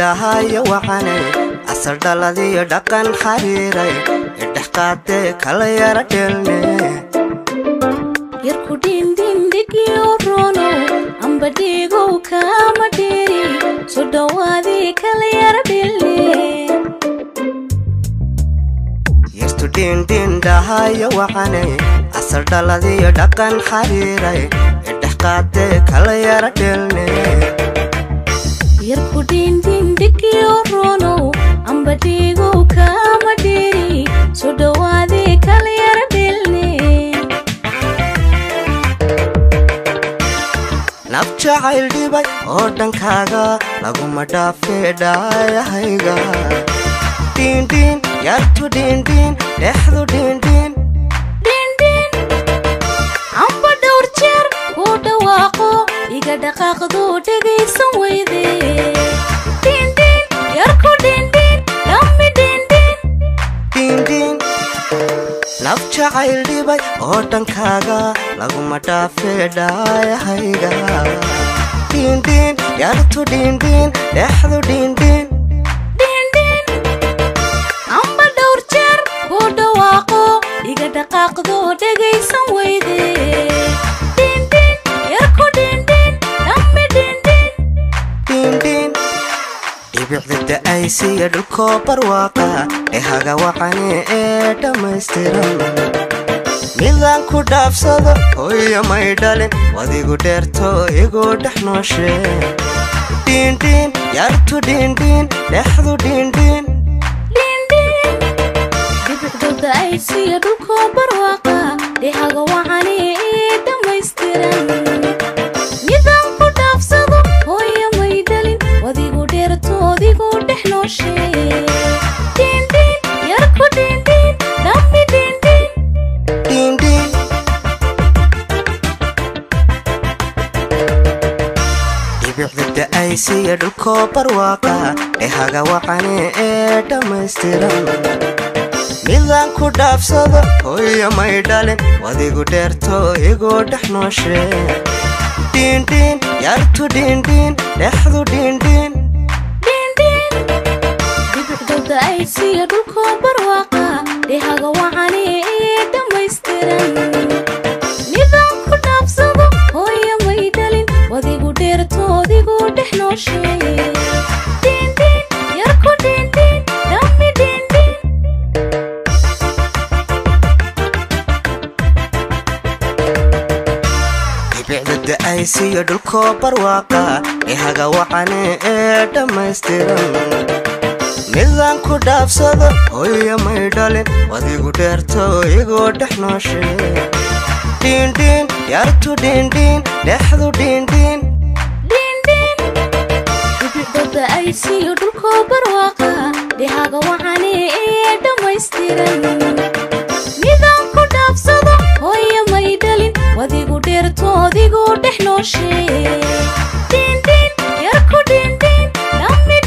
dhahayo waxanay asal dhaladiyo dhaqan xariiray idhaxqaate kala yara dhelne yarku dhindhigiyo rono amba dhigo kama dheri soo dhawaadi kala yara dhelne yartu dhindhin dhahayo waxanay asal dhaladiyo dhaqan xariiray idhaxqaate kala yara dhelne yarku dhindhigiyo rono amba dhigo kama dheri soo dhawaadi kala yara dhelne naf jacayl dhibay oo dhankaaga laguma dhaafee dhaayahayga dhindhin yartu dhindhin dhexdu dhindhin amba dhowr jeer ku dhawaaqo iga dhaqaaqdu dhegaysan weyde yarku dhindhin dhammi dhindhin naf jacayl dhibay oo dhankaaga laguma dhaafee dhaayahayga dhindhin yartu dhindhin dhexdu dhindhin amba dhowr jeer ku dhawaaqo iga dhaqaaqdu dhegaysan weyde yarku dhindhin dhammi dhindhin dhibicda da'aysiya dhulkoo barwaaqa dhehaga wacane ee dhammaystiran midaan ku dhaafsado hooyo may dhalin wadigu dheerto igu dhex nooshe dhindhin yartu dhindhin dhexdu dhindhin dhibicdooda ay siya dhulkoo barwaaqa dhehaga wacane ee dhammaystiran midaan ku dhaafsado hooyo may dhalin wadigu dheerto odigu dhex nooshe yarku dhindhin dhammi dhibicda da'aysiya dhulkoo barwaaqa dhehaga wacane ee dhammaystiran midaan ku dhaafsado hooyo may dhalin wadigu dheerto igu dhex nooshe dhindhin yartu dhindhin dhexdu dhindhin dhibicdooda ay siya dhulkoo barwaaqa dhehaga wacane ee dhammaystiran midaan ku dhaafsado hooyo may dhalin wadigu dheerto odigu dhex nooshe yarku dhindhin dhammi dhibicda da'aysiya dhulkoo barwaaqa dhehaga wacane ee dhammaystiran midaan ku dhaafsado hooyo may dhalin wadigu dheerto igu dhex nooshe dhindhin yartu dhindhin dhexdu dhindhin dhibicdooda ay siyo dhulkoo barwaaqa dhehaga wacane ee dhammaystiran midaan ku dhaafsado hooyo may dhalin wadigu dheerto odigu dhex nooshe yarku dhindhin dhammi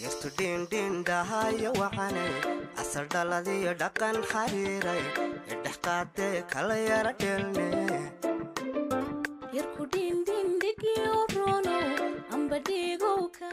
yartu dhindhin dhahayo waxanay asal dhaladiyo dhaqan xariiray idhaxqaate kala yara dhelne yarku dhindhigiyo rono amba dhigo ka